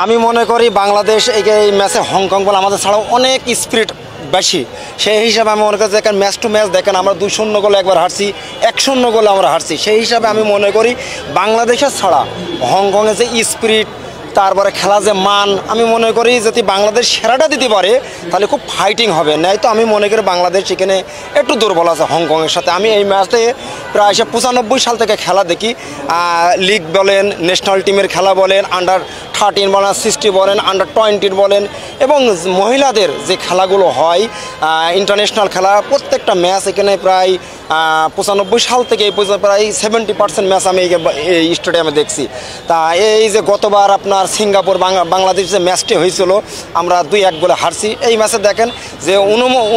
আমি মনে করি বাংলাদেশ এই ম্যাচে হংকং বলে আমাদের ছাড়াও অনেক স্পিরিট বেশি। সেই হিসাবে আমি মনে করি যে ম্যাচ টু ম্যাচ দেখেন আমরা 2-0 গোলে একবার হারছি, 1-0 গোলে আমরা হারছি। সেই হিসাবে আমি মনে করি বাংলাদেশের ছাড়া হংকংয়ের যে স্পিরিট, তারপরে খেলা যে মান, আমি মনে করি যদি বাংলাদেশ সেরাটা দিতে পারে তাহলে খুব ফাইটিং হবে। নাই তো আমি মনে করি বাংলাদেশ এখানে একটু দুর্বল আছে হংকংয়ের সাথে। আমি এই ম্যাচে প্রায় 95 সাল থেকে খেলা দেখি, লিগ বলেন, ন্যাশনাল টিমের খেলা বলেন, আন্ডার-13 বলেন, 60 বলেন, আন্ডার-20 বলেন, এবং মহিলাদের যে খেলাগুলো হয় ইন্টারন্যাশনাল খেলা, প্রত্যেকটা ম্যাচ এখানে প্রায় 95 সাল থেকে এই পর্যন্ত প্রায় 70% ম্যাচ আমি এই স্টেডিয়ামে দেখছি। তা এই যে গতবার আপনার সিঙ্গাপুর বাংলাদেশ যে ম্যাচটি হয়েছিল আমরা 2-1 গোলে হারছি, এই ম্যাচে দেখেন যে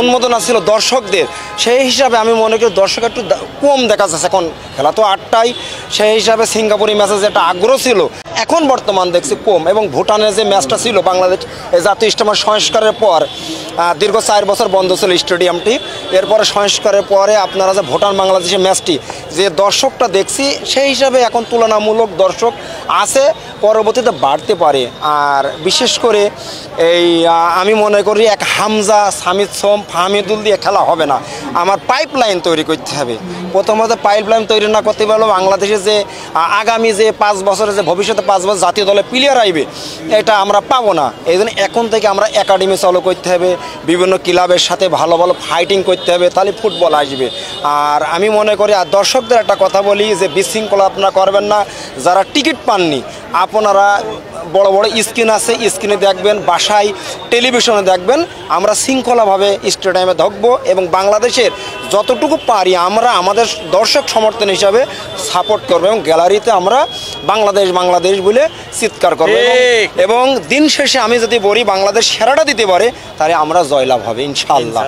উন্মোদনা ছিল দর্শকদের। সেই হিসাবে আমি মনে করি দর্শক একটু কম দেখা যাচ্ছে এখন, খেলা তো 8টায়। সেই হিসাবে সিঙ্গাপুরি ম্যাচে যে একটা আগ্রহ ছিল এখন বর্তমান দেখছি কম। এবং ভুটানের যে ম্যাচটা ছিল বাংলাদেশ জাতীয় স্টেডিয়াম সংস্কারের পর দীর্ঘ 4 বছর বন্ধ ছিল স্টেডিয়ামটি, এরপরে সংস্কারের পরে আপনারা যে ভুটান বাংলাদেশের ম্যাচটি যে দর্শকটা দেখছি, সেই হিসাবে এখন তুলনামূলক দর্শক আছে, পরবর্তীতে বাড়তে পারে। আর বিশেষ করে এই আমি মনে করি এক হামজা, সামিদ সোম, ফাহমিদুল দিয়ে খেলা হবে না, আমার পাইপলাইন তৈরি করতে হবে। প্রথমত পাইপলাইন তৈরি না করতে পারলে বাংলাদেশে যে আগামী যে 5 বছরে যে ভবিষ্যতে 5 বছর জাতীয় দলে প্লেয়ার আইবে এটা আমরা পাবো না। এই জন্য এখন থেকে আমরা একাডেমি চালু করতে হবে, বিভিন্ন ক্লাবের সাথে ভালো ভালো ফাইটিং করতে হবে, তাহলে ফুটবল আসবে। আর আমি মনে করি আর দর্শকদের একটা কথা বলি যে বিশৃঙ্খলা আপনারা করবেন না। যারা টিকিট পাননি আপনারা বড় বড় স্ক্রিন আছে, স্ক্রিনে দেখবেন, বাসায় টেলিভিশনে দেখবেন। আমরা শৃঙ্খলাভাবে স্টেডিয়ামে ঢুকবো এবং বাংলাদেশের যতটুকু পারি আমরা আমাদের দর্শক সমর্থন হিসাবে সাপোর্ট করবো এবং গ্যালারিতে আমরা বাংলাদেশ বাংলাদেশ বলে চিৎকার করবো। এবং দিন শেষে আমি যদি বলি বাংলাদেশ সেরাটা দিতে পারে তাহলে আমরা জয়লাভ হবে ইনশাআল্লাহ।